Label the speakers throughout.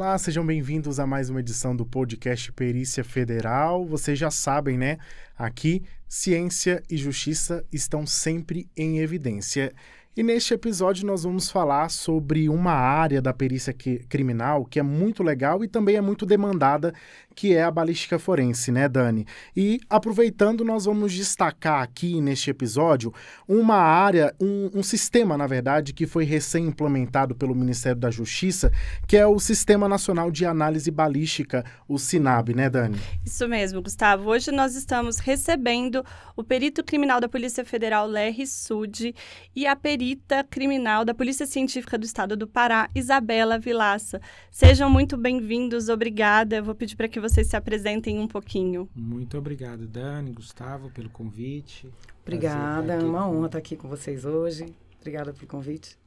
Speaker 1: Olá, sejam bem-vindos a mais uma edição do podcast Perícia Federal. Vocês já sabem, né? Aqui, ciência e justiça estão sempre em evidência. E neste episódio nós vamos falar sobre uma área da perícia criminal que é muito legal e também é muito demandada, que é a balística forense, né, Dani? E aproveitando, nós vamos destacar aqui neste episódio uma área, um sistema, na verdade, que foi recém-implementado pelo Ministério da Justiça, que é o Sistema Nacional de Análise Balística, o SINAB, né, Dani?
Speaker 2: Isso mesmo, Gustavo. Hoje nós estamos recebendo o perito criminal da Polícia Federal, Lerry Sud, e a perita criminal da Polícia Científica do Estado do Pará, Isabela Vilaça. Sejam muito bem-vindos, obrigada. Eu vou pedir para que vocês se apresentem um pouquinho.
Speaker 3: Muito obrigado, Dani, Gustavo, pelo convite.
Speaker 4: Obrigada, é uma honra estar aqui com vocês hoje. Obrigada pelo convite.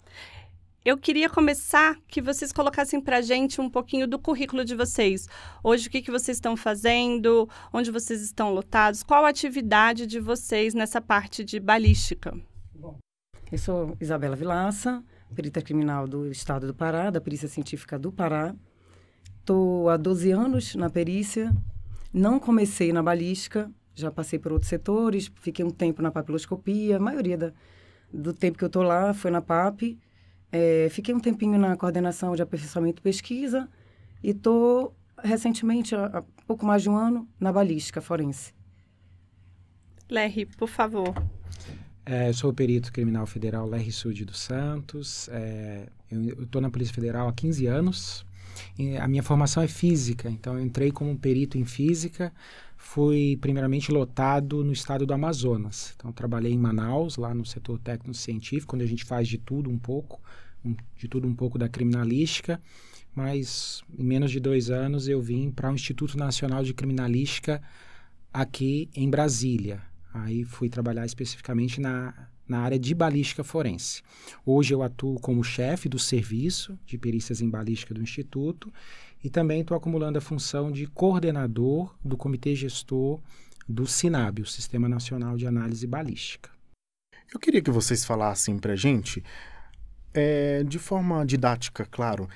Speaker 2: Eu queria começar que vocês colocassem para a gente um pouquinho do currículo de vocês. Hoje, o que vocês estão fazendo? Onde vocês estão lotados? Qual a atividade de vocês nessa parte de balística?
Speaker 4: Eu sou Isabela Vilaça, perita criminal do Estado do Pará, da Perícia Científica do Pará. Estou há 12 anos na perícia. Não comecei na balística, já passei por outros setores, fiquei um tempo na papiloscopia. A maioria do tempo que eu estou lá foi na PAP. Fiquei um tempinho na coordenação de aperfeiçoamento e pesquisa e estou, recentemente, há pouco mais de um ano, na balística forense.
Speaker 2: Lerry, por favor.
Speaker 3: Eu sou o perito criminal federal Lerry Sud dos Santos. Eu estou na Polícia Federal há 15 anos. A minha formação é física, então eu entrei como perito em física. Fui primeiramente lotado no estado do Amazonas. Então trabalhei em Manaus, lá no setor técnico-científico, onde a gente faz de tudo um pouco da criminalística. Mas em menos de 2 anos eu vim para o Instituto Nacional de Criminalística aqui em Brasília. Aí fui trabalhar especificamente na área de balística forense. Hoje eu atuo como chefe do serviço de perícias em balística do Instituto e também estou acumulando a função de coordenador do comitê gestor do SINAB, o Sistema Nacional de Análise Balística.
Speaker 1: Eu queria que vocês falassem para a gente, de forma didática, claro,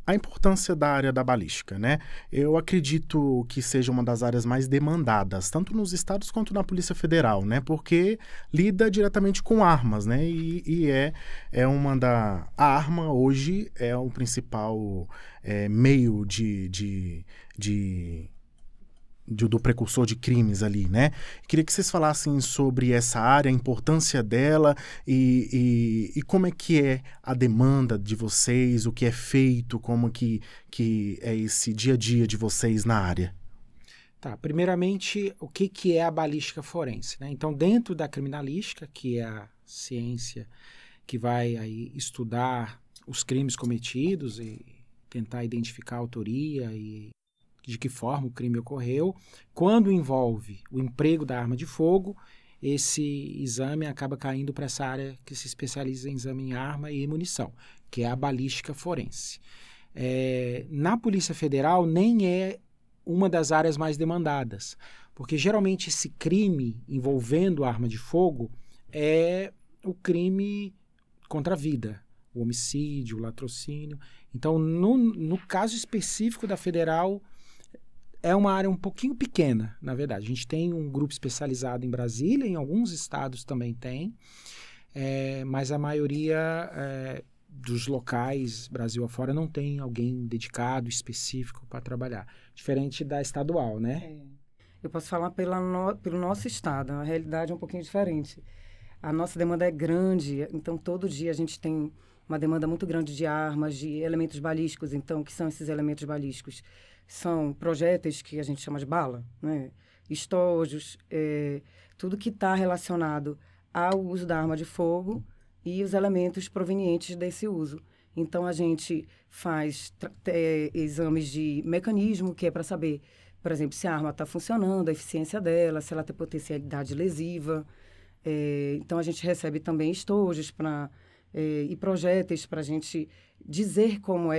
Speaker 1: a importância da área da balística, né? Eu acredito que seja uma das áreas mais demandadas, tanto nos estados quanto na Polícia Federal, né? Porque lida diretamente com armas, né? E a arma hoje é o principal meio do precursor de crimes ali, né? Queria que vocês falassem sobre essa área, a importância dela e como é que é a demanda de vocês, o que é feito, como que é esse dia a dia de vocês na área.
Speaker 3: Tá, primeiramente, o que é a balística forense, né? Então, dentro da criminalística, que é a ciência que vai aí estudar os crimes cometidos e tentar identificar a autoria e de que forma o crime ocorreu. Quando envolve o emprego da arma de fogo, esse exame acaba caindo para essa área que se especializa em exame em arma e munição, que é a balística forense. Na Polícia Federal nem é uma das áreas mais demandadas, porque geralmente esse crime envolvendo arma de fogo é o crime contra a vida, o homicídio, o latrocínio. Então, no caso específico da Federal, é uma área um pouquinho pequena, na verdade. A gente tem um grupo especializado em Brasília, em alguns estados também tem, mas a maioria dos locais, Brasil afora, não tem alguém dedicado, específico para trabalhar. Diferente da estadual, né?
Speaker 4: Eu posso falar pelo nosso estado, a realidade é um pouquinho diferente. A nossa demanda é grande, então todo dia a gente tem uma demanda muito grande de armas, de elementos balísticos. Então, o que são esses elementos balísticos? São projéteis que a gente chama de bala, né? Estojos, tudo que está relacionado ao uso da arma de fogo e os elementos provenientes desse uso. Então, a gente faz exames de mecanismo, que é para saber, por exemplo, se a arma está funcionando, a eficiência dela, se ela tem potencialidade lesiva. Então, a gente recebe também estojos e projéteis para a gente dizer qual é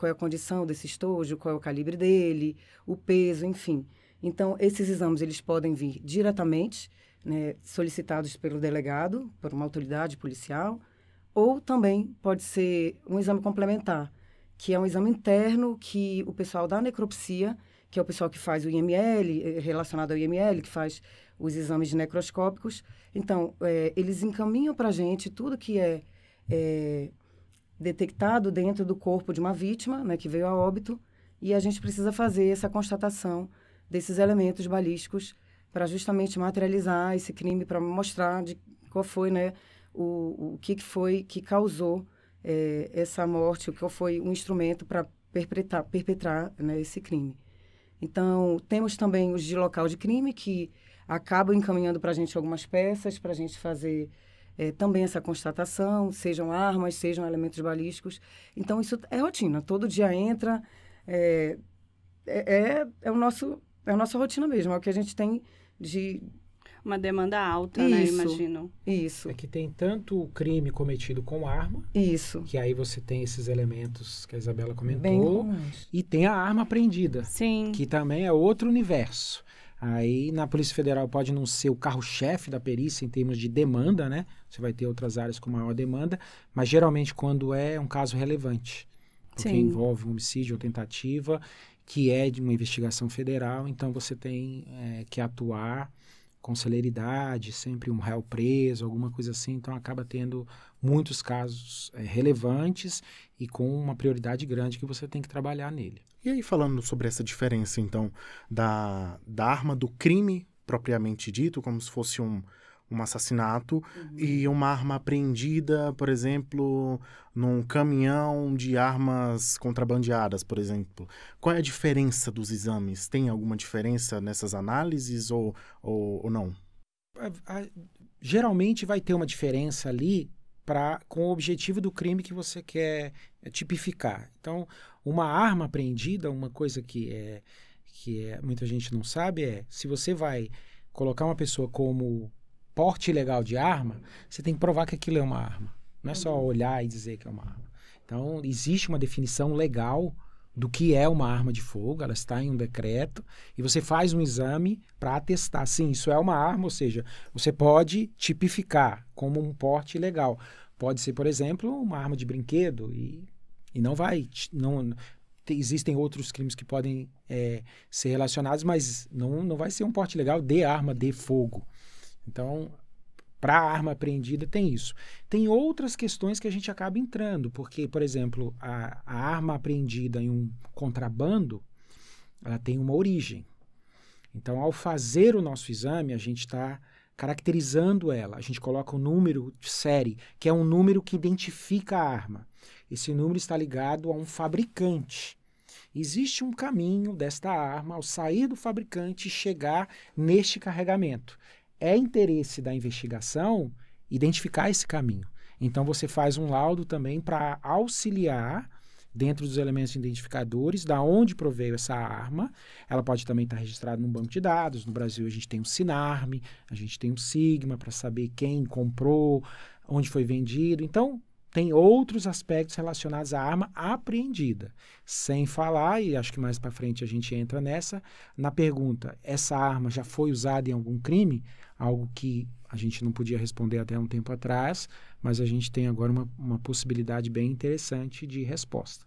Speaker 4: a condição desse estojo, qual é o calibre dele, o peso, enfim. Então, esses exames eles podem vir diretamente, né, solicitados pelo delegado, por uma autoridade policial, ou também pode ser um exame complementar, que é um exame interno que o pessoal da necropsia, que é o pessoal que faz o IML, relacionado ao IML, que faz os exames necroscópicos. Então, eles encaminham para a gente tudo que é detectado dentro do corpo de uma vítima, né, que veio a óbito, e a gente precisa fazer essa constatação desses elementos balísticos para justamente materializar esse crime, para mostrar qual foi, né, o que foi que causou essa morte, qual foi o instrumento para perpetrar, né, esse crime. Então, temos também os de local de crime, que acabam encaminhando para a gente algumas peças, para a gente fazer também essa constatação, sejam armas, sejam elementos balísticos. Então, isso é rotina. Todo dia entra, é a nossa rotina mesmo, é o que a gente tem de...
Speaker 2: Uma demanda alta, né? Imagino.
Speaker 4: Isso.
Speaker 3: É que tem tanto o crime cometido com arma,
Speaker 4: isso,
Speaker 3: que aí você tem esses elementos que a Isabela comentou,
Speaker 4: bem comuns.
Speaker 3: e tem a arma apreendida,
Speaker 2: Sim.
Speaker 3: que também é outro universo. Aí na Polícia Federal pode não ser o carro-chefe da perícia em termos de demanda, né? Você vai ter outras áreas com maior demanda, mas geralmente quando é um caso relevante, porque envolve um homicídio ou tentativa, que é de uma investigação federal, então você tem que atuar com celeridade, sempre um réu preso, alguma coisa assim, então acaba tendo muitos casos relevantes e com uma prioridade grande que você tem que trabalhar nele.
Speaker 1: E aí, falando sobre essa diferença, então, da arma do crime propriamente dito, como se fosse um assassinato, e uma arma apreendida, por exemplo, num caminhão de armas contrabandeadas, por exemplo. Qual é a diferença dos exames? Tem alguma diferença nessas análises ou não?
Speaker 3: Geralmente vai ter uma diferença ali com o objetivo do crime que você quer tipificar. Então, uma arma apreendida, uma coisa que muita gente não sabe se você vai colocar uma pessoa como porte ilegal de arma, você tem que provar que aquilo é uma arma. Não é só olhar e dizer que é uma arma. Então, existe uma definição legal do que é uma arma de fogo, ela está em um decreto, e você faz um exame para atestar, sim, isso é uma arma, ou seja, você pode tipificar como um porte ilegal. Pode ser, por exemplo, uma arma de brinquedo, e não vai... Existem outros crimes que podem ser relacionados, mas não vai ser um porte ilegal de arma de fogo. Então, para a arma apreendida tem isso. Tem outras questões que a gente acaba entrando, porque, por exemplo, a arma apreendida em um contrabando, ela tem uma origem. Então, ao fazer o nosso exame, a gente está caracterizando ela. A gente coloca um número de série, que é um número que identifica a arma. Esse número está ligado a um fabricante. Existe um caminho desta arma ao sair do fabricante e chegar neste carregamento. É interesse da investigação identificar esse caminho. Então, você faz um laudo também para auxiliar, dentro dos elementos identificadores, da onde proveio essa arma. Ela pode também estar registrada num banco de dados. No Brasil, a gente tem o Sinarme, a gente tem o Sigma, para saber quem comprou, onde foi vendido. Então, tem outros aspectos relacionados à arma apreendida. Sem falar, e acho que mais para frente a gente entra na pergunta, essa arma já foi usada em algum crime? Algo que a gente não podia responder até um tempo atrás, mas a gente tem agora uma possibilidade bem interessante de resposta.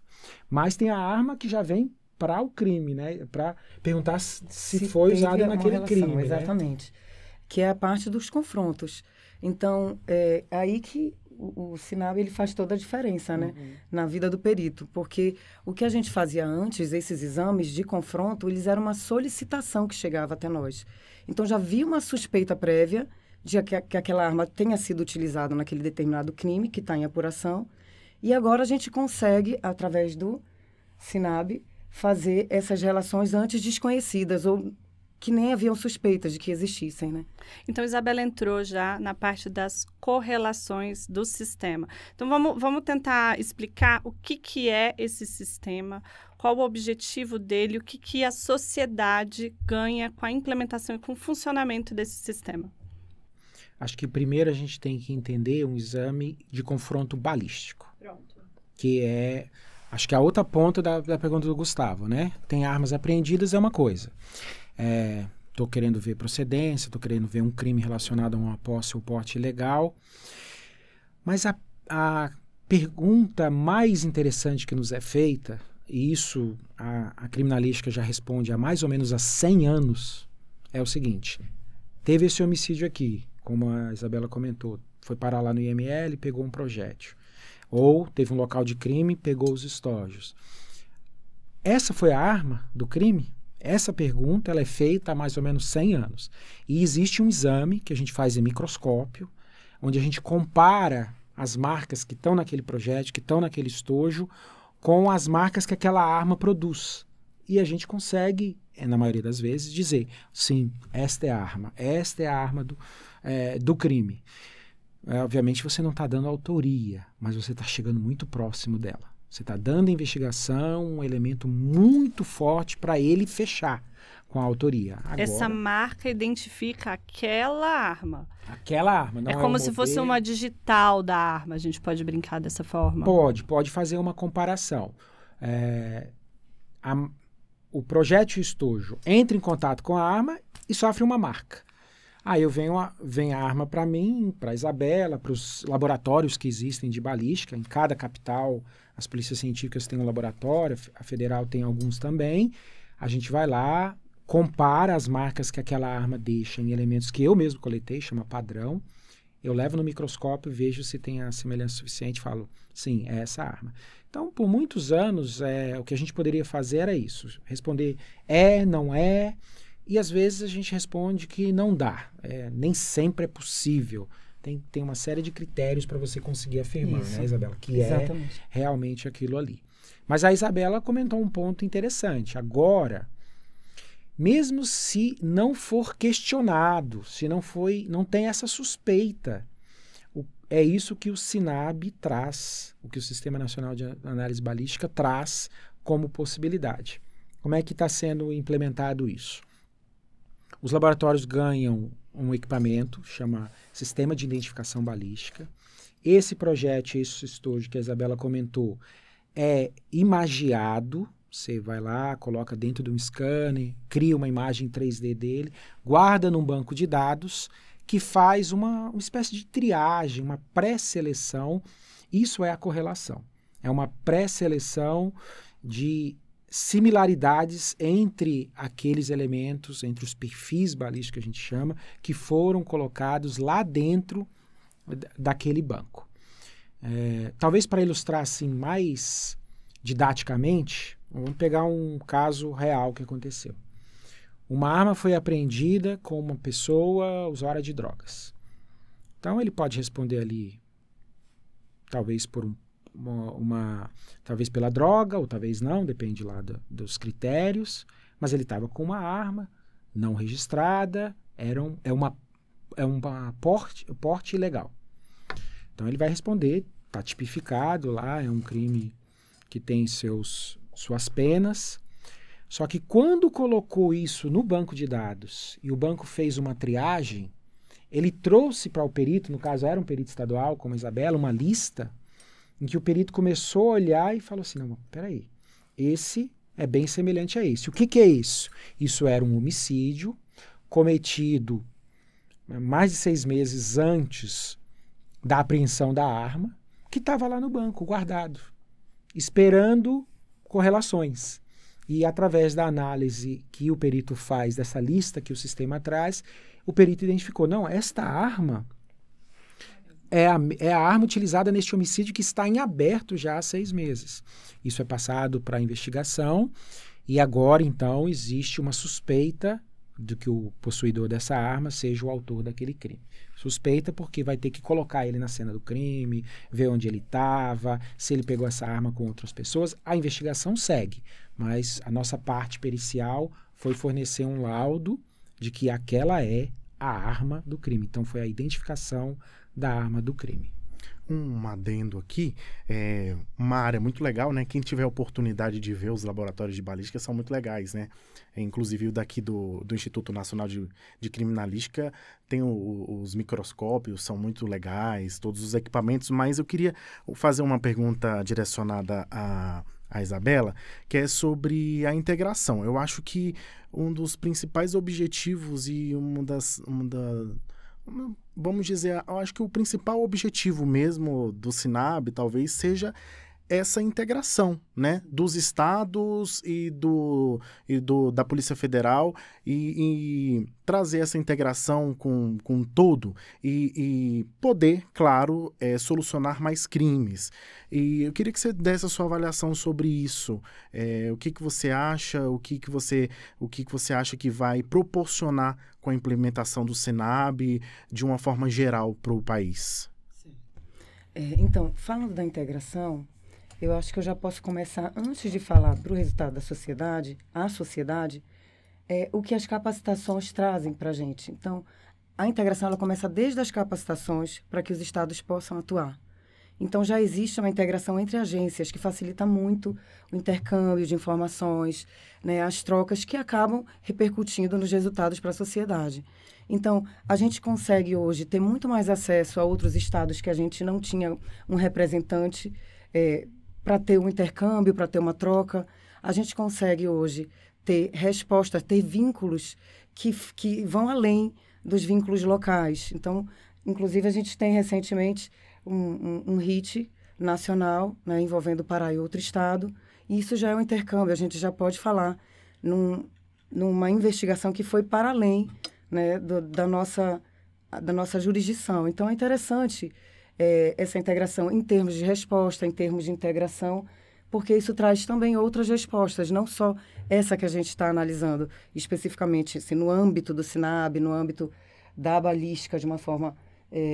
Speaker 3: Mas tem a arma que já vem para o crime, né? Para perguntar se foi usada naquele crime.
Speaker 4: Exatamente. Né? Que é a parte dos confrontos. Então, é aí que o SINAB ele faz toda a diferença, né? Na vida do perito. Porque o que a gente fazia antes, esses exames de confronto, eles eram uma solicitação que chegava até nós. Então, já havia uma suspeita prévia de que aquela arma tenha sido utilizada naquele determinado crime que está em apuração. E agora a gente consegue, através do SINAB, fazer essas relações antes desconhecidas ou que nem haviam suspeitas de que existissem, né?
Speaker 2: Então, Isabela entrou já na parte das correlações do sistema. Então, vamos tentar explicar o que é esse sistema, qual o objetivo dele, o que a sociedade ganha com a implementação e com o funcionamento desse sistema.
Speaker 3: Acho que primeiro a gente tem que entender um exame de confronto balístico.
Speaker 2: Pronto.
Speaker 3: Que é, acho que a outra ponta da pergunta do Gustavo, né? Tem armas apreendidas, é uma coisa. Estou querendo ver procedência, estou querendo ver um crime relacionado a uma posse ou porte ilegal. Mas a pergunta mais interessante que nos é feita, e isso a criminalística já responde há mais ou menos há 100 anos, é o seguinte: teve esse homicídio aqui, como a Isabela comentou, foi parar lá no IML, pegou um projétil. Ou teve um local de crime, pegou os estojos. Essa foi a arma do crime? Essa pergunta ela é feita há mais ou menos 100 anos. E existe um exame que a gente faz em microscópio, onde a gente compara as marcas que estão naquele projétil, que estão naquele estojo, com as marcas que aquela arma produz. E a gente consegue, na maioria das vezes, dizer, sim, esta é a arma do crime. Obviamente você não está dando autoria, mas você está chegando muito próximo dela. Você está dando à investigação um elemento muito forte para ele fechar com a autoria. Agora,
Speaker 2: essa marca identifica aquela arma.
Speaker 3: Aquela arma. Não
Speaker 2: é como
Speaker 3: um
Speaker 2: se fosse uma digital da arma. A gente pode brincar dessa forma?
Speaker 3: Pode fazer uma comparação. O projétil estojo entra em contato com a arma e sofre uma marca. Aí vem a arma para mim, para a Isabela, para os laboratórios que existem de balística. Em cada capital, as polícias científicas têm um laboratório, a federal tem alguns também. A gente vai lá, compara as marcas que aquela arma deixa em elementos que eu mesmo coletei, chama padrão. Eu levo no microscópio, vejo se tem a semelhança suficiente e falo, sim, é essa arma. Então, por muitos anos, o que a gente poderia fazer era isso, responder não é, e às vezes a gente responde que não dá, nem sempre é possível. Tem uma série de critérios para você conseguir afirmar,
Speaker 4: isso,
Speaker 3: né, Isabela? Que
Speaker 4: exatamente.
Speaker 3: É realmente aquilo ali. Mas a Isabela comentou um ponto interessante. Agora, mesmo se não for questionado, se não tem essa suspeita, é isso que o SINAB traz, o que o Sistema Nacional de Análise Balística traz como possibilidade. Como é que está sendo implementado isso? Os laboratórios ganham um equipamento, chama Sistema de Identificação Balística. Esse projétil, esse estojo que a Isabela comentou, é imagiado. Você vai lá, coloca dentro de um scanner, cria uma imagem 3D dele, guarda num banco de dados que faz uma espécie de triagem, uma pré-seleção. Isso é a correlação. É uma pré-seleção de similaridades entre aqueles elementos, entre os perfis balísticos que a gente chama, que foram colocados lá dentro daquele banco. Talvez para ilustrar assim mais didaticamente, vamos pegar um caso real que aconteceu. Uma arma foi apreendida com uma pessoa usuária de drogas. Então ele pode responder ali, talvez por talvez pela droga, ou talvez não, depende lá dos critérios, mas ele estava com uma arma não registrada, é um porte ilegal. Então ele vai responder, está tipificado lá, é um crime que tem suas penas. Só que quando colocou isso no banco de dados e o banco fez uma triagem, ele trouxe para o perito, no caso era um perito estadual, como a Isabela, uma lista em que o perito começou a olhar e falou assim, não, peraí, esse é bem semelhante a esse. O que é isso? Isso era um homicídio cometido mais de 6 meses antes da apreensão da arma, que estava lá no banco, guardado, esperando correlações. E através da análise que o perito faz dessa lista que o sistema traz, o perito identificou, não, esta arma é a arma utilizada neste homicídio que está em aberto já há 6 meses. Isso é passado para a investigação e agora, então, existe uma suspeita de que o possuidor dessa arma seja o autor daquele crime. Suspeita porque vai ter que colocar ele na cena do crime, ver onde ele estava, se ele pegou essa arma com outras pessoas. A investigação segue, mas a nossa parte pericial foi fornecer um laudo de que aquela é a arma do crime. Então, foi a identificação da arma do crime.
Speaker 1: Um adendo aqui, uma área muito legal, né? Quem tiver a oportunidade de ver os laboratórios de balística são muito legais, né? Inclusive o daqui do Instituto Nacional de Criminalística tem os microscópios, são muito legais, todos os equipamentos, mas eu queria fazer uma pergunta direcionada a Isabela, que é sobre a integração. Eu acho que um dos principais objetivos e vamos dizer, eu acho que o principal objetivo mesmo do SINAB talvez seja essa integração, né, dos estados e da Polícia Federal e trazer essa integração com todo e poder, claro, solucionar mais crimes. E eu queria que você desse a sua avaliação sobre isso. O que você acha, o que você acha que vai proporcionar com a implementação do SINAB de uma forma geral para o país?
Speaker 4: Então, falando da integração, eu acho que eu já posso começar, antes de falar para o resultado da sociedade, o que as capacitações trazem para a gente. Então, a integração ela começa desde as capacitações para que os estados possam atuar. Então, já existe uma integração entre agências que facilita muito o intercâmbio de informações, né, as trocas que acabam repercutindo nos resultados para a sociedade. Então, a gente consegue hoje ter muito mais acesso a outros estados que a gente não tinha um representante para ter um intercâmbio, para ter uma troca. A gente consegue hoje ter respostas, ter vínculos que vão além dos vínculos locais. Então, inclusive, a gente tem recentemente um HIT nacional, né, envolvendo o Pará e outro estado, e isso já é um intercâmbio. A gente já pode falar numa investigação que foi para além, né, da nossa jurisdição. Então, é interessante essa integração em termos de resposta, em termos de integração, porque isso traz também outras respostas, não só essa que a gente está analisando especificamente assim, no âmbito do SINAB, no âmbito da balística de uma forma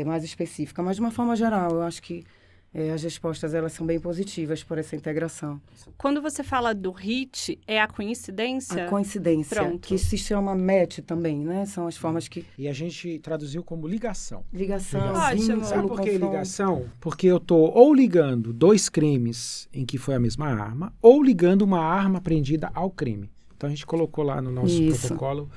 Speaker 4: mais específica, mas de uma forma geral, eu acho que as respostas elas são bem positivas por essa integração.
Speaker 2: Quando você fala do HIT, é a coincidência?
Speaker 4: A coincidência,
Speaker 2: Pronto.
Speaker 4: Que se chama match também, né? São as formas que...
Speaker 3: E a gente traduziu como ligação.
Speaker 4: Ligação,
Speaker 2: Ótimo.
Speaker 4: vínculo,
Speaker 3: Sabe por que
Speaker 4: confronto.
Speaker 3: ligação? Porque eu estou ou ligando dois crimes em que foi a mesma arma, ou ligando uma arma apreendida ao crime. Então, a gente colocou lá no nosso protocolo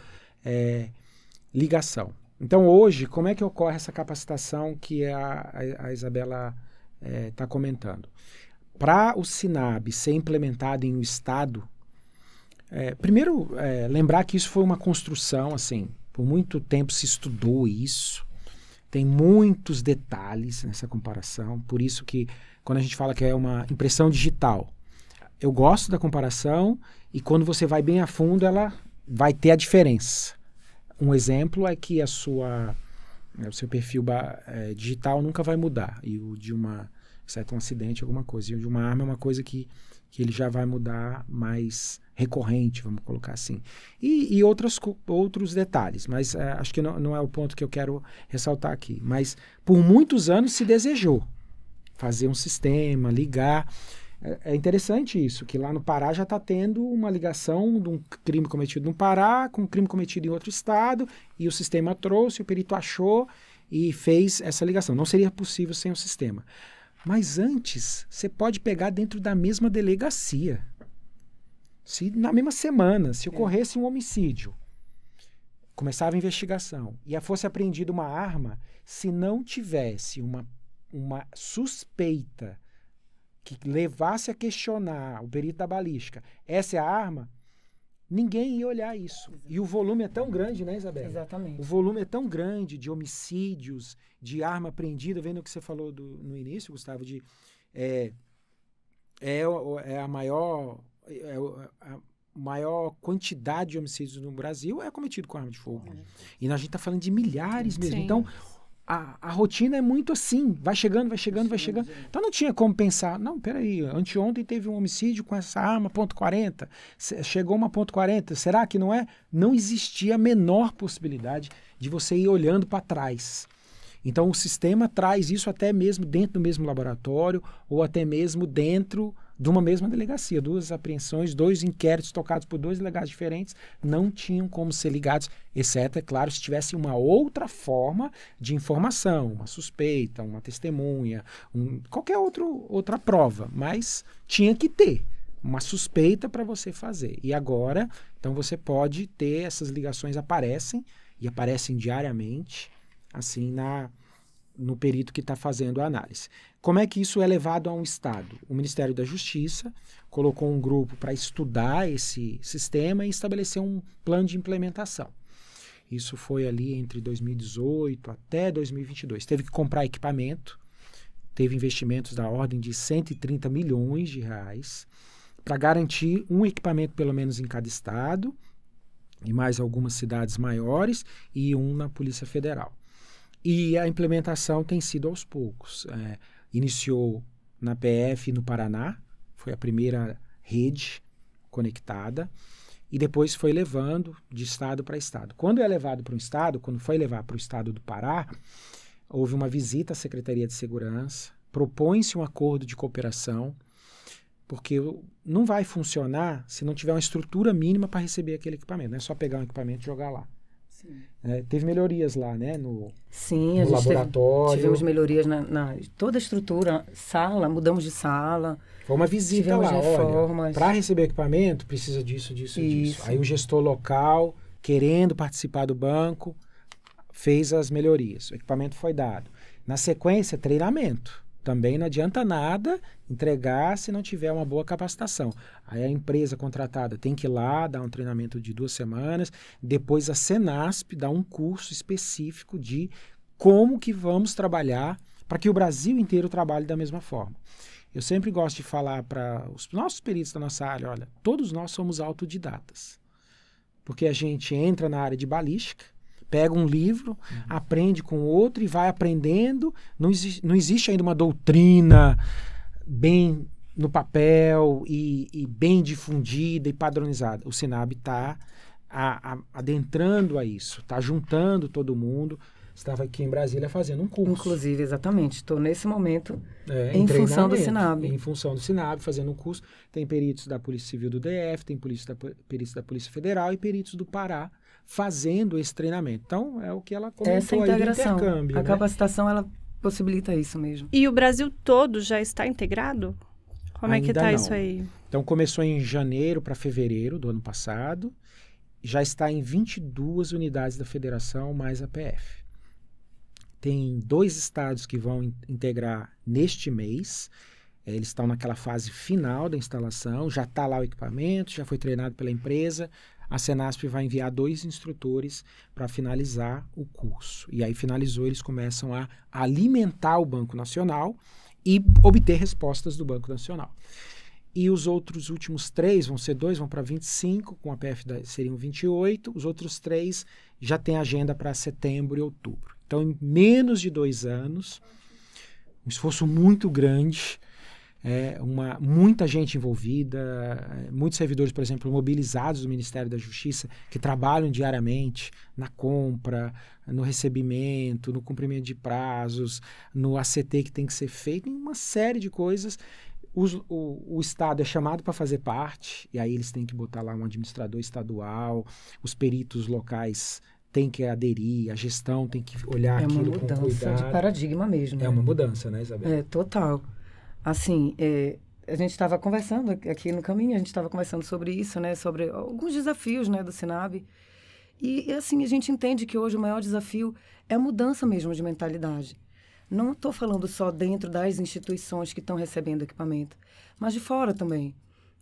Speaker 3: ligação. Então, hoje, como é que ocorre essa capacitação que a Isabela está comentando? Para o SINAB ser implementado em um estado, primeiro, lembrar que isso foi uma construção, assim, por muito tempo se estudou isso, tem muitos detalhes nessa comparação, por isso que quando a gente fala que é uma impressão digital, eu gosto da comparação e quando você vai bem a fundo, ela vai ter a diferença. Um exemplo é que o seu perfil digital nunca vai mudar, e o de exceto um acidente, alguma coisa, e o de uma arma é uma coisa que ele já vai mudar mais recorrente, vamos colocar assim. E outros detalhes, mas acho que não é o ponto que eu quero ressaltar aqui. Mas por muitos anos se desejou fazer um sistema, ligar. É interessante isso, que lá no Pará já está tendo uma ligação de um crime cometido no Pará com um crime cometido em outro estado, e o sistema trouxe, o perito achou e fez essa ligação. Não seria possível sem o sistema. Mas antes, você pode pegar dentro da mesma delegacia. Se na mesma semana, se ocorresse um homicídio, começava a investigação e fosse apreendida uma arma, se não tivesse uma suspeita que levasse a questionar o perito da balística, essa é a arma, ninguém ia olhar isso. E o volume é tão grande, né, Isabela?
Speaker 4: Exatamente.
Speaker 3: O volume é tão grande de homicídios, de arma apreendida, vendo o que você falou no início, Gustavo, a maior quantidade de homicídios no Brasil é cometido com arma de fogo. E a gente está falando de milhares mesmo.
Speaker 2: Sim.
Speaker 3: Então, a rotina é muito assim, vai chegando. Então não tinha como pensar, não, peraí, anteontem teve um homicídio com essa arma .40, chegou uma .40, será que não é? Não existia a menor possibilidade de você ir olhando para trás. Então o sistema traz isso até mesmo dentro do mesmo laboratório ou até mesmo dentro de uma mesma delegacia. 2 apreensões, 2 inquéritos tocados por 2 delegados diferentes não tinham como ser ligados, exceto, é claro, se tivesse uma outra forma de informação, uma suspeita, uma testemunha, qualquer outra prova, mas tinha que ter uma suspeita para você fazer. E agora, então você pode ter essas ligações, aparecem diariamente, assim, no perito que está fazendo a análise. Como é que isso é levado a um estado? O Ministério da Justiça colocou um grupo para estudar esse sistema e estabelecer um plano de implementação. Isso foi ali entre 2018 até 2022. Teve que comprar equipamento, teve investimentos da ordem de 130 milhões de reais para garantir um equipamento pelo menos em cada estado, e mais algumas cidades maiores, e um na Polícia Federal. E a implementação tem sido aos poucos. Iniciou na PF no Paraná, foi a primeira rede conectada, e depois foi levando de estado para estado. Quando é levado para um estado, quando foi levar para o estado do Pará, houve uma visita à Secretaria de Segurança, propõe-se um acordo de cooperação, porque não vai funcionar se não tiver uma estrutura mínima para receber aquele equipamento. Não é só pegar um equipamento e jogar lá. Teve melhorias lá, né?
Speaker 4: Sim,
Speaker 3: no
Speaker 4: a gente
Speaker 3: laboratório.
Speaker 4: tivemos melhorias na toda a estrutura, sala, mudamos de sala.
Speaker 3: Foi uma visita
Speaker 4: tivemos
Speaker 3: lá,
Speaker 4: reformas.
Speaker 3: olha, para receber equipamento precisa disso. Aí o gestor local, querendo participar do banco, fez as melhorias. O equipamento foi dado. Na sequência, treinamento. Também não adianta nada entregar se não tiver uma boa capacitação. Aí a empresa contratada tem que ir lá, dar um treinamento de 2 semanas, depois a Senasp dá um curso específico de como que vamos trabalhar para que o Brasil inteiro trabalhe da mesma forma. Eu sempre gosto de falar para os nossos peritos da nossa área, olha, todos nós somos autodidatas, porque a gente entra na área de balística, pega um livro, aprende com outro e vai aprendendo. Não existe ainda uma doutrina bem no papel e bem difundida e padronizada. O SINAB está adentrando a isso, está juntando todo mundo. Estava aqui em Brasília fazendo um curso.
Speaker 4: Inclusive, exatamente. Estou nesse momento em função do SINAB.
Speaker 3: Em função do SINAB, fazendo um curso. Tem peritos da Polícia Civil do DF, tem peritos da Polícia Federal e peritos do Pará fazendo esse treinamento. Então, é o que ela comentou.
Speaker 4: Essa integração,
Speaker 3: aí do intercâmbio.
Speaker 4: A capacitação, ela possibilita isso mesmo.
Speaker 2: E o Brasil todo já está integrado? Como
Speaker 3: Ainda
Speaker 2: é que está
Speaker 3: não.
Speaker 2: isso aí?
Speaker 3: Então, começou em janeiro para fevereiro do ano passado. Já está em 22 unidades da federação, mais a PF. Tem 2 estados que vão integrar neste mês. Eles estão naquela fase final da instalação. Já está lá o equipamento, já foi treinado pela empresa. A Senasp vai enviar 2 instrutores para finalizar o curso. E aí finalizou, eles começam a alimentar o Banco Nacional e obter respostas do Banco Nacional. E os outros últimos 3, vão ser 2, vão para 25, com a PF seriam 28. Os outros 3 já têm agenda para setembro e outubro. Então, em menos de 2 anos, um esforço muito grande, muita gente envolvida, muitos servidores, por exemplo, mobilizados do Ministério da Justiça, que trabalham diariamente na compra, no recebimento, no cumprimento de prazos, no ACT que tem que ser feito, em uma série de coisas. O Estado é chamado para fazer parte, e aí eles têm que botar lá um administrador estadual, os peritos locais têm que aderir, a gestão tem que olhar aquilo com cuidado. É uma mudança
Speaker 4: de paradigma mesmo.
Speaker 3: É uma mudança, né, Isabela?
Speaker 4: Total. Assim, a gente estava conversando aqui no caminho, a gente estava conversando sobre isso, né, sobre alguns desafios, né, do SINAB. E, assim, a gente entende que hoje o maior desafio é a mudança mesmo de mentalidade. Não estou falando só dentro das instituições que estão recebendo equipamento, mas de fora também,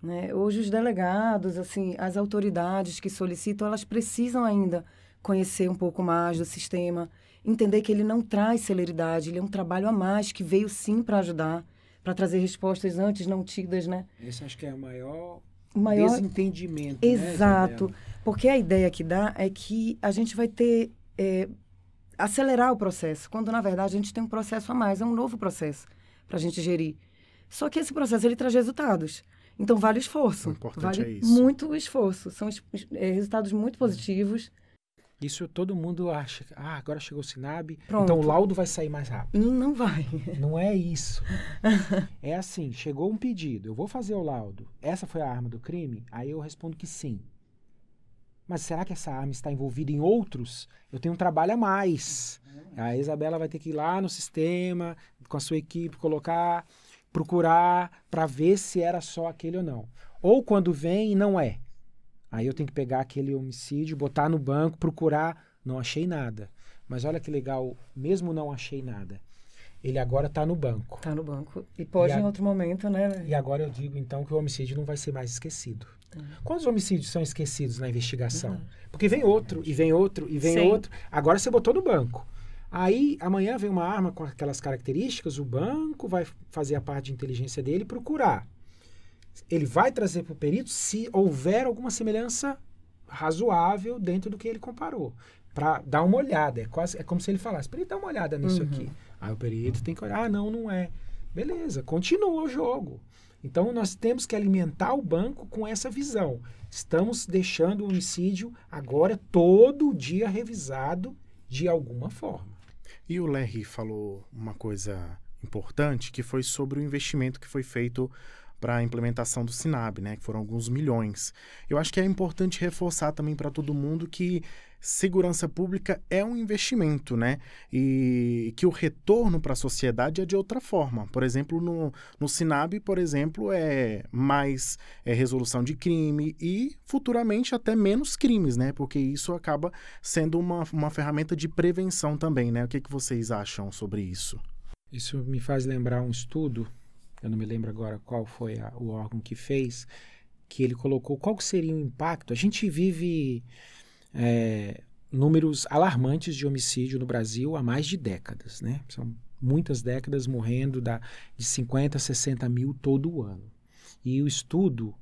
Speaker 4: né? Hoje os delegados, assim, as autoridades que solicitam, elas precisam ainda conhecer um pouco mais do sistema, entender que ele não traz celeridade, ele é um trabalho a mais que veio sim para ajudar, para trazer respostas antes não tidas, né?
Speaker 3: Esse acho que é o maior
Speaker 4: desentendimento. Exato, né, porque a ideia que dá é que a gente vai ter... acelerar o processo, quando na verdade a gente tem um processo a mais, é um novo processo para a gente gerir. Só que esse processo ele traz resultados. Então vale o esforço.
Speaker 1: O importante
Speaker 4: vale
Speaker 1: é isso.
Speaker 4: Muito o esforço. São resultados muito positivos.
Speaker 3: Isso todo mundo acha. Agora chegou o SINAB,
Speaker 4: Pronto.
Speaker 3: Então o laudo vai sair mais rápido.
Speaker 4: Não vai.
Speaker 3: Não é isso. É assim, chegou um pedido, eu vou fazer o laudo. Essa foi a arma do crime? Aí eu respondo que sim. Mas será que essa arma está envolvida em outros? Eu tenho um trabalho a mais. A Isabela vai ter que ir lá no sistema, com a sua equipe, procurar para ver se era só aquele ou não. Ou quando vem e não é. Aí eu tenho que pegar aquele homicídio, botar no banco, procurar. Não achei nada. Mas olha que legal, mesmo não achei nada. Ele agora está no banco.
Speaker 4: Está no banco. E pode em outro momento, né?
Speaker 3: E agora eu digo, então, que o homicídio não vai ser mais esquecido. Quantos homicídios são esquecidos na investigação? Porque vem outro, e vem outro, e vem outro. Agora você botou no banco. Aí, amanhã vem uma arma com aquelas características, o banco vai fazer a parte de inteligência dele e procurar. Ele vai trazer para o perito se houver alguma semelhança razoável dentro do que ele comparou. Para dar uma olhada. É como se ele falasse, perito, dá uma olhada nisso aqui. Aí o perito tem que olhar, não é. Beleza, continua o jogo. Então, nós temos que alimentar o banco com essa visão. Estamos deixando o homicídio agora todo dia revisado de alguma forma.
Speaker 1: E o Lerry falou uma coisa importante, que foi sobre o investimento que foi feito para a implementação do SINAB, né? Que foram alguns milhões. Eu acho que é importante reforçar também para todo mundo que segurança pública é um investimento, né? E que o retorno para a sociedade é de outra forma. Por exemplo, no SINAB, por exemplo, é mais resolução de crime e futuramente até menos crimes, né? Porque isso acaba sendo uma ferramenta de prevenção também, né? O que vocês acham sobre isso?
Speaker 3: Isso me faz lembrar um estudo, eu não me lembro agora qual foi o órgão que fez, que ele colocou qual seria o impacto. A gente vive números alarmantes de homicídio no Brasil há mais de décadas, né? São muitas décadas morrendo de 50 a 60 mil todo ano. E o estudo,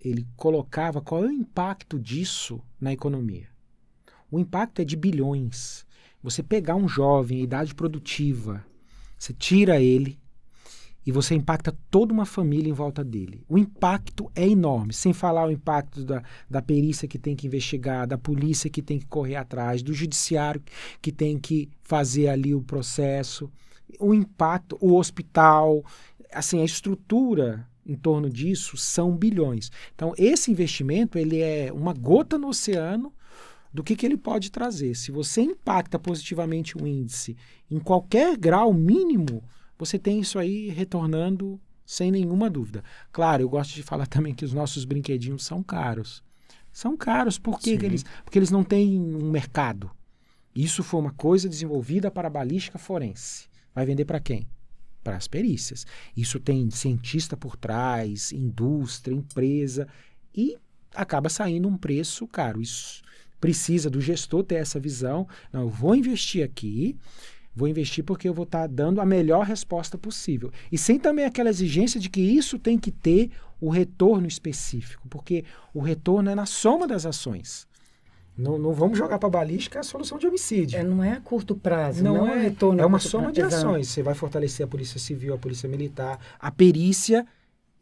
Speaker 3: ele colocava qual é o impacto disso na economia. O impacto é de bilhões. Você pegar um jovem em idade produtiva, você tira ele, e você impacta toda uma família em volta dele. O impacto é enorme, sem falar o impacto da perícia que tem que investigar, da polícia que tem que correr atrás, do judiciário que tem que fazer ali o processo, o impacto, o hospital, assim, a estrutura em torno disso são bilhões. Então, esse investimento, ele é uma gota no oceano do que ele pode trazer. Se você impacta positivamente o índice em qualquer grau mínimo, você tem isso aí retornando sem nenhuma dúvida. Claro, eu gosto de falar também que os nossos brinquedinhos são caros. São caros porque eles não têm um mercado. Isso foi uma coisa desenvolvida para a balística forense. Vai vender para quem? Para as perícias. Isso tem cientista por trás, indústria, empresa, e acaba saindo um preço caro. Isso precisa do gestor ter essa visão. Não, eu vou investir aqui, vou investir porque eu vou estar dando a melhor resposta possível. E sem também aquela exigência de que isso tem que ter o retorno específico, porque o retorno é na soma das ações. Não vamos jogar para a balística a solução de homicídio.
Speaker 4: Não é a curto prazo, não é retorno.
Speaker 3: É uma soma de ações. Você vai fortalecer a Polícia Civil, a Polícia Militar, a perícia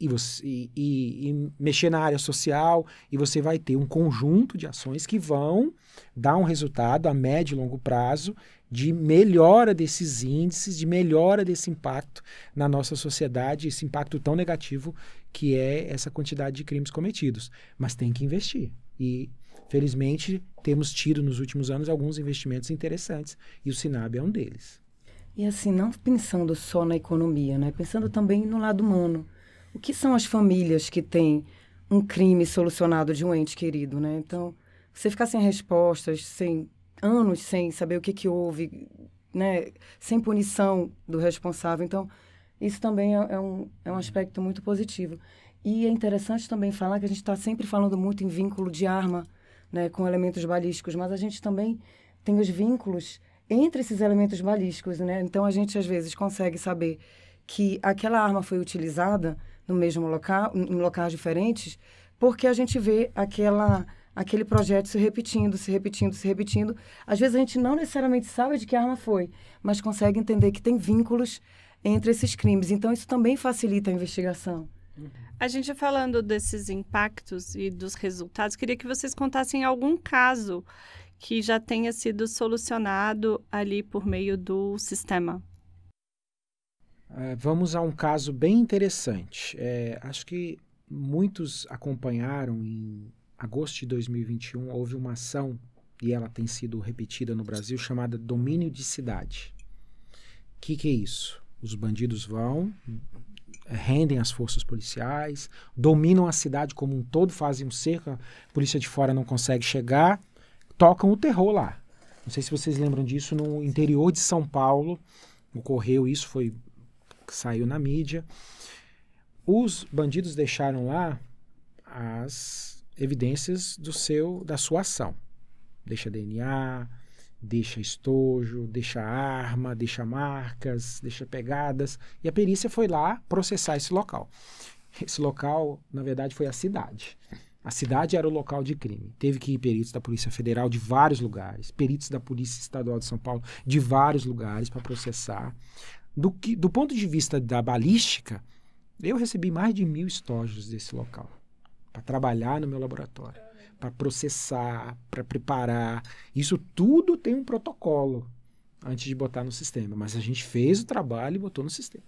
Speaker 3: e mexer na área social, e você vai ter um conjunto de ações que vão dar um resultado a médio e longo prazo de melhora desses índices, de melhora desse impacto na nossa sociedade, esse impacto tão negativo que é essa quantidade de crimes cometidos. Mas tem que investir. E, felizmente, temos tido nos últimos anos alguns investimentos interessantes, e o SINAB é um deles.
Speaker 4: E assim, não pensando só na economia, né? Pensando também no lado humano. O que são as famílias que têm um crime solucionado de um ente querido, né? Então, você ficar sem respostas, anos sem saber o que houve, né? Sem punição do responsável. Então, isso também é um aspecto muito positivo. E é interessante também falar que a gente está sempre falando muito em vínculo de arma, né? Com elementos balísticos, mas a gente também tem os vínculos entre esses elementos balísticos, né? Então, a gente, às vezes, consegue saber que aquela arma foi utilizada no mesmo local, em locais diferentes, porque a gente vê aquele projeto se repetindo. Às vezes a gente não necessariamente sabe de que arma foi, mas consegue entender que tem vínculos entre esses crimes. Então, isso também facilita a investigação.
Speaker 2: A gente falando desses impactos e dos resultados, queria que vocês contassem algum caso que já tenha sido solucionado ali por meio do sistema.
Speaker 3: Vamos a um caso bem interessante. Acho que muitos acompanharam. Em agosto de 2021, houve uma ação, e ela tem sido repetida no Brasil, chamada domínio de cidade. O que é isso? Os bandidos vão, rendem as forças policiais, dominam a cidade como um todo, fazem um cerco, a polícia de fora não consegue chegar, tocam o terror lá. Não sei se vocês lembram disso, no interior de São Paulo, ocorreu isso, saiu na mídia. Os bandidos deixaram lá as evidências da sua ação. Deixa DNA, deixa estojo, deixa arma, deixa marcas, deixa pegadas. E a perícia foi lá processar esse local. Esse local, na verdade, foi a cidade. A cidade era o local de crime. Teve que ir peritos da Polícia Federal de vários lugares, peritos da Polícia Estadual de São Paulo de vários lugares para processar. Do ponto de vista da balística, eu recebi mais de 1.000 estojos desse local para trabalhar no meu laboratório, para processar, para preparar. Isso tudo tem um protocolo antes de botar no sistema, mas a gente fez o trabalho e botou no sistema.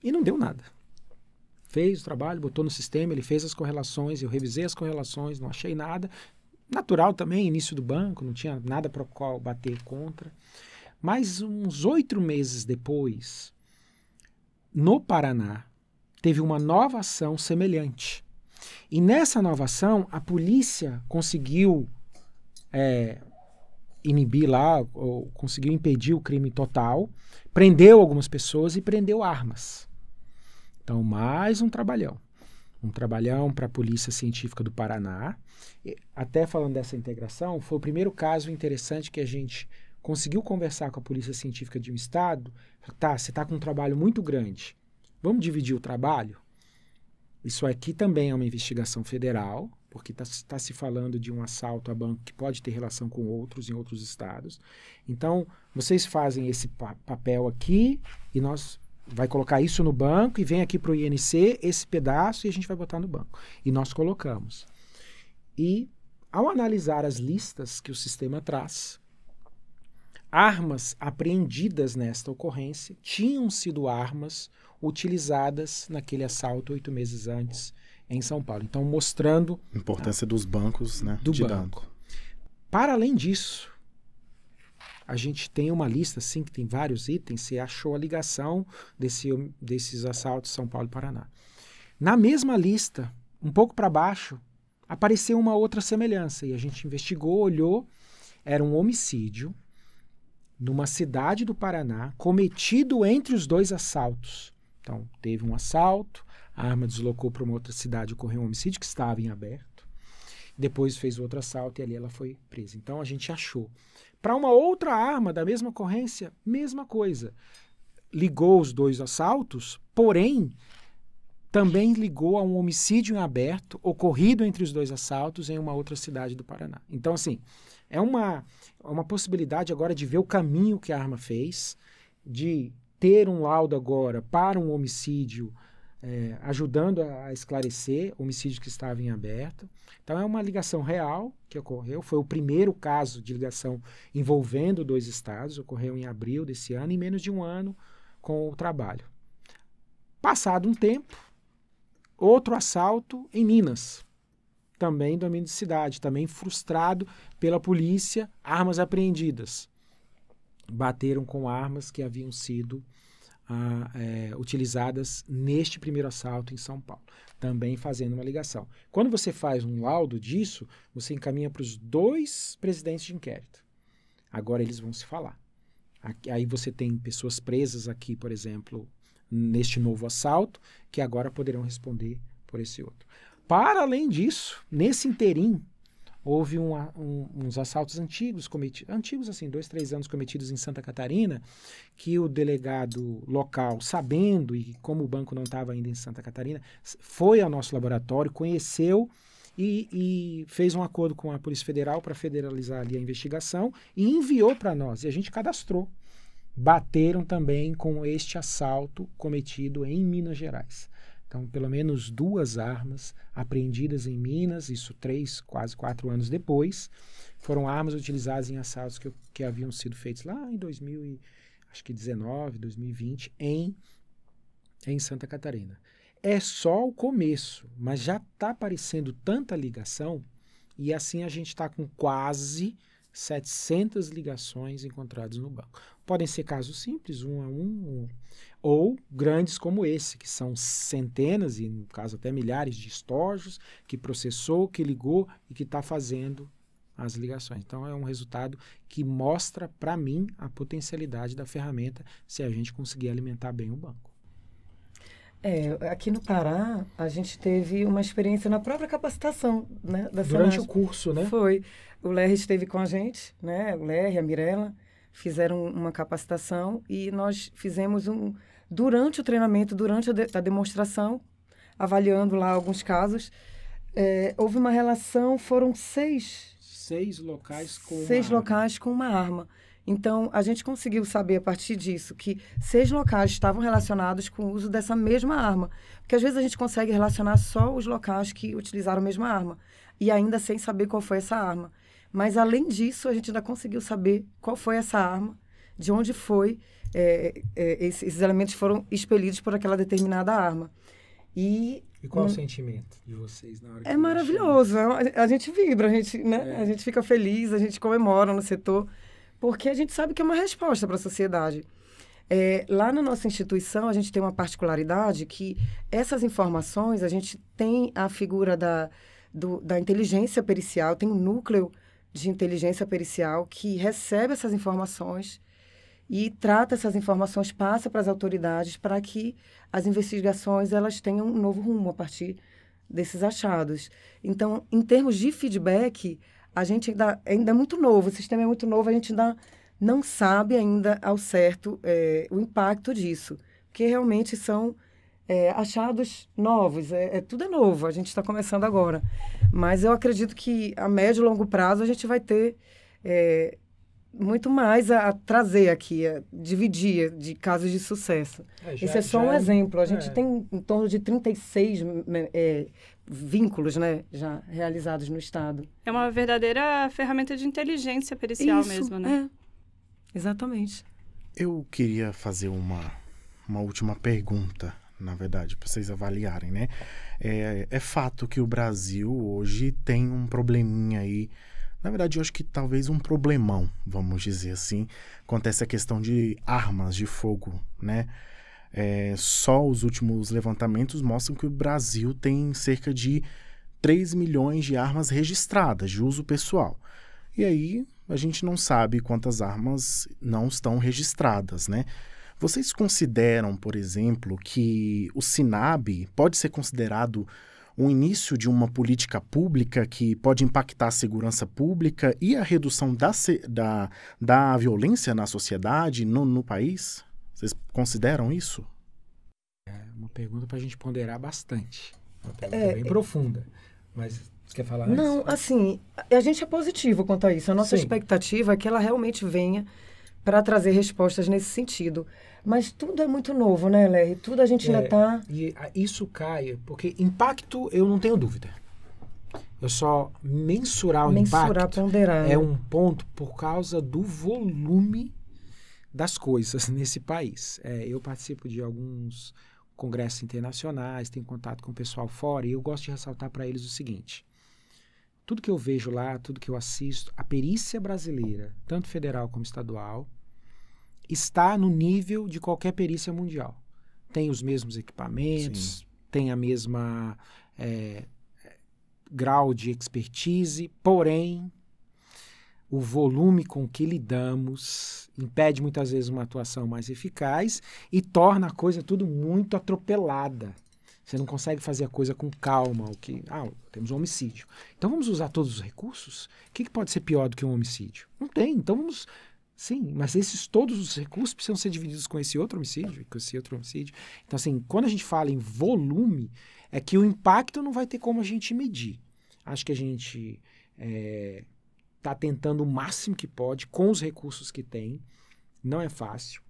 Speaker 3: E não deu nada. Fez o trabalho, botou no sistema, ele fez as correlações, eu revisei as correlações, não achei nada. Natural também, início do banco, não tinha nada para o qual bater contra. Mas uns 8 meses depois, no Paraná, teve uma nova ação semelhante. E nessa nova ação, a polícia conseguiu inibir lá, ou conseguiu impedir o crime total, prendeu algumas pessoas e prendeu armas. Então, mais um trabalhão. Um trabalhão para a Polícia Científica do Paraná. E, até falando dessa integração, foi o primeiro caso interessante que a gente conseguiu conversar com a Polícia Científica de um estado. Tá, você está com um trabalho muito grande. Vamos dividir o trabalho? Isso aqui também é uma investigação federal, porque está se falando de um assalto a banco que pode ter relação com outros em outros estados. Então, vocês fazem esse papel aqui e nós vai colocar isso no banco e vem aqui para o INC esse pedaço e a gente vai botar no banco. E nós colocamos. E, ao analisar as listas que o sistema traz, armas apreendidas nesta ocorrência tinham sido armas utilizadas naquele assalto 8 meses antes em São Paulo. Então, mostrando
Speaker 1: a importância dos bancos, né?
Speaker 3: Do banco. Para além disso, a gente tem uma lista, assim, que tem vários itens, você achou a ligação desses assaltos São Paulo e Paraná. Na mesma lista, um pouco para baixo, apareceu uma outra semelhança, e a gente investigou, olhou, era um homicídio numa cidade do Paraná, cometido entre os 2 assaltos. Então, teve um assalto, a arma deslocou para uma outra cidade, ocorreu um homicídio que estava em aberto, depois fez outro assalto e ali ela foi presa. Então, a gente achou. Para uma outra arma da mesma ocorrência, mesma coisa. Ligou os 2 assaltos, porém, também ligou a um homicídio em aberto, ocorrido entre os 2 assaltos em uma outra cidade do Paraná. Então, assim, é uma possibilidade agora de ver o caminho que a arma fez, de ter um laudo agora para um homicídio, ajudando a esclarecer o homicídio que estava em aberto. Então, é uma ligação real que ocorreu. Foi o primeiro caso de ligação envolvendo 2 estados. Ocorreu em abril desse ano, em menos de um ano com o trabalho. Passado um tempo, outro assalto em Minas. Também domínio de cidade, também frustrado pela polícia, armas apreendidas. Bateram com armas que haviam sido utilizadas neste primeiro assalto em São Paulo, também fazendo uma ligação. Quando você faz um laudo disso, você encaminha para os 2 presidentes de inquérito. Agora eles vão se falar. Aí você tem pessoas presas aqui, por exemplo, neste novo assalto, que agora poderão responder por esse outro. Para além disso, nesse interim, houve uns assaltos antigos, assim, 2, 3 anos cometidos em Santa Catarina, que o delegado local, sabendo, e como o banco não estava ainda em Santa Catarina, foi ao nosso laboratório, conheceu e fez um acordo com a Polícia Federal para federalizar ali a investigação e enviou para nós, e a gente cadastrou. Bateram também com este assalto cometido em Minas Gerais. Então, pelo menos 2 armas apreendidas em Minas, isso 3, quase 4 anos depois, foram armas utilizadas em assaltos que haviam sido feitos lá em 2019, 2020, em Santa Catarina. É só o começo, mas já está aparecendo tanta ligação, e assim a gente está com quase 700 ligações encontradas no banco. Podem ser casos simples, 1 a 1, ou grandes como esse, que são centenas, e no caso até milhares de estojos, que processou, que ligou e que está fazendo as ligações. Então é um resultado que mostra para mim a potencialidade da ferramenta se a gente conseguir alimentar bem o banco.
Speaker 4: Aqui no Pará, a gente teve uma experiência na própria capacitação, né, da
Speaker 3: Durante
Speaker 4: Senasp.
Speaker 3: o curso, né?
Speaker 4: Foi. O Lerry esteve com a gente, né? O Lerry, a Mirella, fizeram uma capacitação e nós fizemos durante o treinamento, durante a demonstração, avaliando lá alguns casos, houve uma relação, foram seis locais com uma arma. Então, a gente conseguiu saber, a partir disso, que 6 locais estavam relacionados com o uso dessa mesma arma. Porque, às vezes, a gente consegue relacionar só os locais que utilizaram a mesma arma, e ainda sem saber qual foi essa arma. Mas, além disso, a gente ainda conseguiu saber qual foi essa arma, de onde foi, esses elementos foram expelidos por aquela determinada arma.
Speaker 3: E qual é o sentimento de vocês na hora que...
Speaker 4: É maravilhoso. A gente vibra, a gente fica feliz, a gente comemora no setor, porque a gente sabe que é uma resposta para a sociedade. Lá na nossa instituição, a gente tem uma particularidade que essas informações, a gente tem a figura da inteligência pericial, tem um núcleo de inteligência pericial que recebe essas informações e trata essas informações, passa para as autoridades para que as investigações elas tenham um novo rumo a partir desses achados. Então, em termos de feedback, a gente ainda é muito novo, o sistema é muito novo, a gente ainda não sabe ainda ao certo o impacto disso, porque realmente são achados novos, tudo é novo, a gente está começando agora. Mas eu acredito que a médio e longo prazo a gente vai ter muito mais a trazer aqui, a dividir de casos de sucesso. Esse é só um exemplo. A gente tem em torno de 36 vínculos, né, já realizados no Estado.
Speaker 2: É uma verdadeira ferramenta de inteligência pericial. Isso, mesmo, né?
Speaker 4: Exatamente.
Speaker 1: Eu queria fazer uma última pergunta, na verdade, para vocês avaliarem, né? É fato que o Brasil hoje tem um probleminha aí. Na verdade, eu acho que talvez um problemão, vamos dizer assim, quanto a essa questão de armas de fogo, né? Só os últimos levantamentos mostram que o Brasil tem cerca de 3 milhões de armas registradas de uso pessoal. E aí, a gente não sabe quantas armas não estão registradas, né? Vocês consideram, por exemplo, que o SINAB pode ser considerado um início de uma política pública que pode impactar a segurança pública e a redução da violência na sociedade, no país? Vocês consideram isso?
Speaker 3: É uma pergunta para a gente ponderar bastante. Uma pergunta bem profunda. Mas você quer falar antes?
Speaker 4: Não, assim, a gente é positivo quanto a isso. A nossa expectativa é que ela realmente venha para trazer respostas nesse sentido. Mas tudo é muito novo, né, Lerry? Tudo a gente ainda está...
Speaker 3: E isso cai, porque impacto eu não tenho dúvida. Eu só mensurar o impacto
Speaker 4: ponderar,
Speaker 3: é um ponto por causa do volume das coisas nesse país. Eu participo de alguns congressos internacionais, tenho contato com o pessoal fora, e eu gosto de ressaltar para eles o seguinte: tudo que eu vejo lá, tudo que eu assisto, a perícia brasileira, tanto federal como estadual, está no nível de qualquer perícia mundial. Tem os mesmos equipamentos,
Speaker 1: Sim.
Speaker 3: Tem a mesma grau de expertise, porém, o volume com que lidamos impede muitas vezes uma atuação mais eficaz e torna a coisa tudo muito atropelada. Você não consegue fazer a coisa com calma. Temos um homicídio. Então vamos usar todos os recursos? O que pode ser pior do que um homicídio? Não tem. Então vamos... Sim, mas todos os recursos precisam ser divididos com esse outro homicídio e com esse outro homicídio. Então, assim, quando a gente fala em volume, é que o impacto não vai ter como a gente medir. Acho que a gente está tentando o máximo que pode com os recursos que tem. Não é fácil.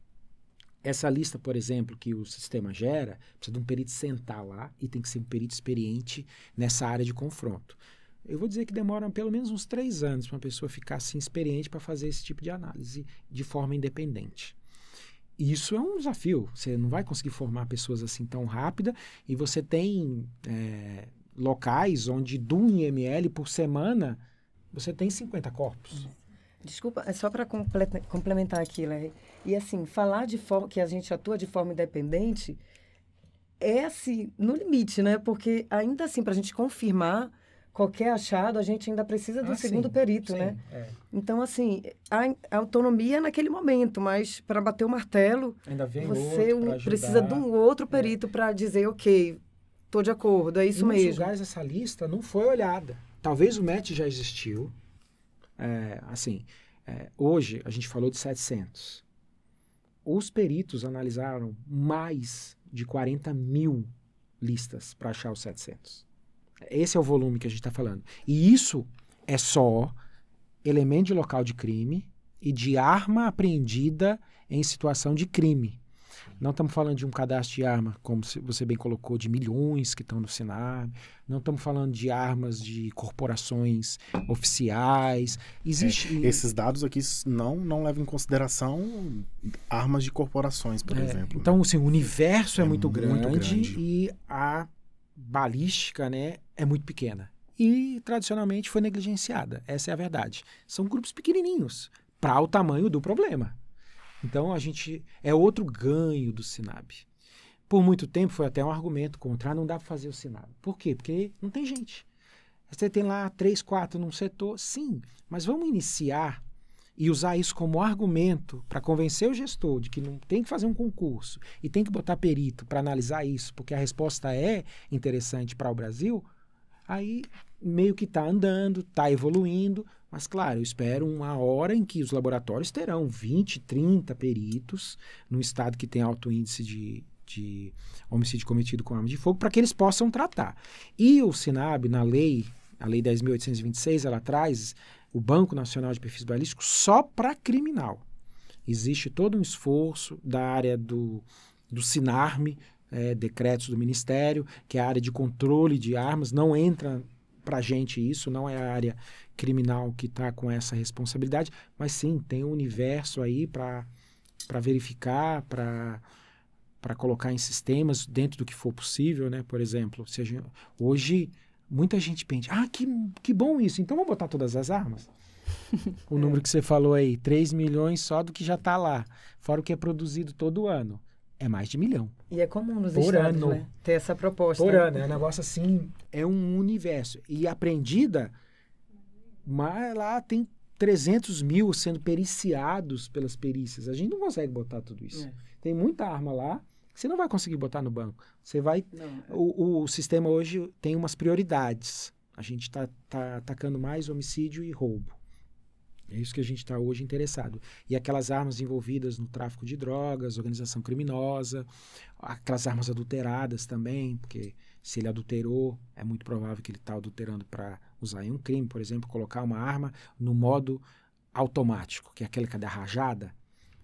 Speaker 3: Essa lista, por exemplo, que o sistema gera, precisa de um perito sentar lá e tem que ser um perito experiente nessa área de confronto. Eu vou dizer que demora pelo menos uns 3 anos para uma pessoa ficar assim experiente para fazer esse tipo de análise de forma independente. Isso é um desafio. Você não vai conseguir formar pessoas assim tão rápida, e você tem locais onde do IML por semana você tem 50 corpos.
Speaker 4: Desculpa, é só para complementar aqui, Lerry. E assim, falar de forma que a gente atua de forma independente é assim, no limite, né? Porque ainda assim, para a gente confirmar, qualquer achado, a gente ainda precisa do segundo perito,
Speaker 3: sim,
Speaker 4: né? Então, assim, a autonomia naquele momento, mas para bater o martelo,
Speaker 3: ainda vem
Speaker 4: você
Speaker 3: outro pra
Speaker 4: precisa de um outro perito para dizer, ok, estou de acordo, é isso mesmo.
Speaker 3: Em lugares essa lista não foi olhada. Talvez o MET já existiu. Hoje a gente falou de 700. Os peritos analisaram mais de 40 mil listas para achar os 700. Esse é o volume que a gente está falando. E isso é só elemento de local de crime e de arma apreendida em situação de crime. Não estamos falando de um cadastro de arma, como você bem colocou, de milhões que estão no SINAB. Não estamos falando de armas de corporações oficiais.
Speaker 1: Esses dados aqui não levam em consideração armas de corporações, por exemplo.
Speaker 3: Então, assim, o universo é muito
Speaker 1: muito grande
Speaker 3: e a balística, né, é muito pequena. E, tradicionalmente, foi negligenciada. Essa é a verdade. São grupos pequenininhos para o tamanho do problema. Então, é outro ganho do SINAB. Por muito tempo, foi até um argumento contra, não dá para fazer o SINAB. Por quê? Porque não tem gente. Você tem lá 3, 4 num setor, sim, mas vamos iniciar e usar isso como argumento para convencer o gestor de que não tem que fazer um concurso e tem que botar perito para analisar isso, porque a resposta é interessante para o Brasil, aí meio que está andando, está evoluindo, mas claro, eu espero uma hora em que os laboratórios terão 20, 30 peritos num estado que tem alto índice de homicídio cometido com arma de fogo, para que eles possam tratar. E o SINAB, a Lei 10.826, ela traz o Banco Nacional de Perfis Balísticos só para criminal. Existe todo um esforço da área do SINARME, decretos do Ministério, que é a área de controle de armas, não entra para a gente isso, não é a área criminal que está com essa responsabilidade, mas sim, tem um universo aí para verificar, para colocar em sistemas dentro do que for possível, né? Por exemplo, hoje muita gente pensa, que bom isso, então vamos botar todas as armas? O número que você falou aí, 3 milhões só do que já está lá, fora o que é produzido todo ano. É mais de 1 milhão.
Speaker 4: E é comum nos estados, né, ter essa proposta.
Speaker 3: Por ano, é um negócio assim, é um universo. E apreendida, mas lá tem 300 mil sendo periciados pelas perícias. A gente não consegue botar tudo isso. Tem muita arma lá que você não vai conseguir botar no banco. Você vai... O sistema hoje tem umas prioridades. A gente está atacando mais homicídio e roubo. É isso que a gente está hoje interessado. E aquelas armas envolvidas no tráfico de drogas, organização criminosa, aquelas armas adulteradas também, porque se ele adulterou, é muito provável que ele está adulterando para usar em um crime, por exemplo, colocar uma arma no modo automático, que é aquele que é da rajada.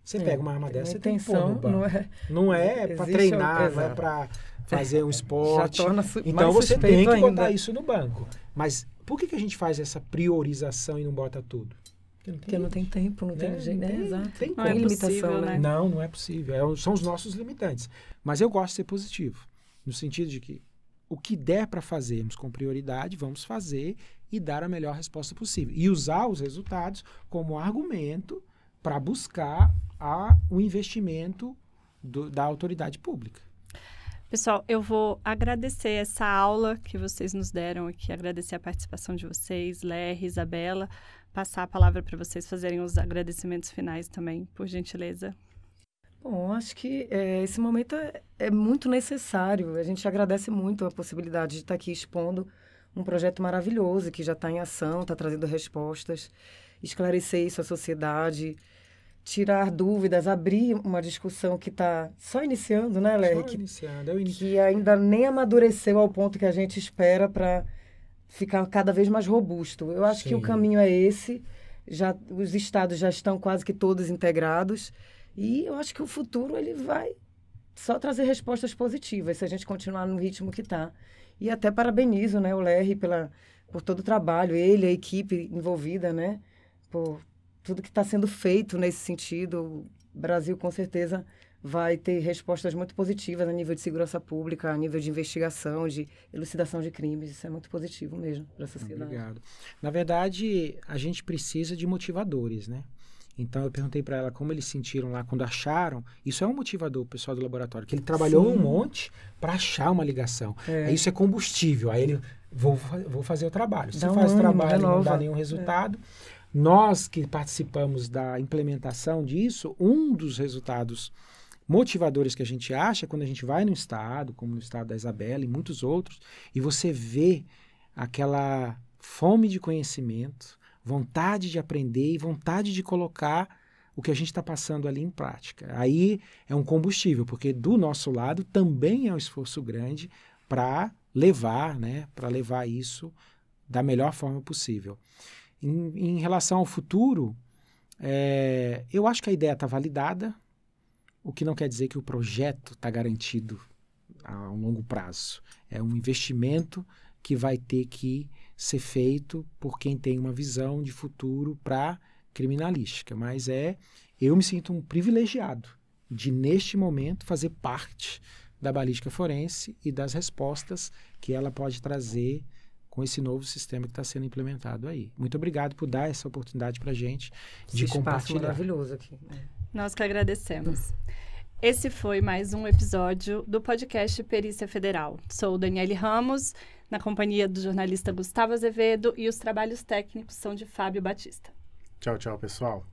Speaker 3: Você pega uma arma dessa, você tem que pôr no banco. Não é para treinar, não é para fazer um esporte. Então você tem que botar isso no banco. Mas por que a gente faz essa priorização e não bota tudo?
Speaker 4: Porque não tem tempo, não tem jeito. Exato.
Speaker 3: Tem
Speaker 4: limitação,
Speaker 2: possível,
Speaker 4: né?
Speaker 3: Não é possível. São os nossos limitantes. Mas eu gosto de ser positivo. No sentido de que o que der para fazermos com prioridade, vamos fazer e dar a melhor resposta possível. E usar os resultados como argumento para buscar o investimento da autoridade pública.
Speaker 2: Pessoal, eu vou agradecer essa aula que vocês nos deram aqui, agradecer a participação de vocês, Lerry, Isabela, passar a palavra para vocês fazerem os agradecimentos finais também, por gentileza.
Speaker 4: Bom, acho que esse momento é muito necessário. A gente agradece muito a possibilidade de estar aqui expondo um projeto maravilhoso que já está em ação, está trazendo respostas, esclarecer isso à sociedade, tirar dúvidas, abrir uma discussão que está só iniciando, né, Lerry? Que ainda nem amadureceu ao ponto que a gente espera para ficar cada vez mais robusto. Eu acho que o caminho é esse. Os estados já estão quase que todos integrados e eu acho que o futuro ele vai só trazer respostas positivas se a gente continuar no ritmo que está. E até parabenizo, né, o Lerry por todo o trabalho, ele, a equipe envolvida, né, por tudo que está sendo feito nesse sentido. O Brasil, com certeza, vai ter respostas muito positivas a nível de segurança pública, a nível de investigação, de elucidação de crimes. Isso é muito positivo mesmo para a sociedade.
Speaker 3: Obrigado. Na verdade, a gente precisa de motivadores, né? Então, eu perguntei para ela como eles sentiram lá quando acharam. Isso é um motivador, o pessoal do laboratório, que ele trabalhou um monte para achar uma ligação. Isso é combustível. Aí ele vou fazer o trabalho. Se
Speaker 4: Dá um
Speaker 3: faz o
Speaker 4: ânimo,
Speaker 3: trabalho e não dá
Speaker 4: renova.
Speaker 3: nenhum resultado, nós que participamos da implementação disso, um dos resultados motivadores que a gente acha quando a gente vai no estado, como no estado da Isabela e muitos outros, e você vê aquela fome de conhecimento, vontade de aprender e vontade de colocar o que a gente está passando ali em prática. Aí é um combustível, porque do nosso lado também é um esforço grande para levar isso da melhor forma possível. Em relação ao futuro, eu acho que a ideia está validada, o que não quer dizer que o projeto está garantido a um longo prazo. É um investimento que vai ter que ser feito por quem tem uma visão de futuro para criminalística. Mas eu me sinto um privilegiado de, neste momento, fazer parte da balística forense e das respostas que ela pode trazer com esse novo sistema que está sendo implementado aí. Muito obrigado por dar essa oportunidade para a gente de compartilhar.
Speaker 4: Maravilhoso aqui.
Speaker 2: Nós que agradecemos. Esse foi mais um episódio do podcast Perícia Federal. Sou Daniele Ramos, na companhia do jornalista Gustavo Azevedo, e os trabalhos técnicos são de Fábio Batista.
Speaker 1: Tchau, tchau, pessoal.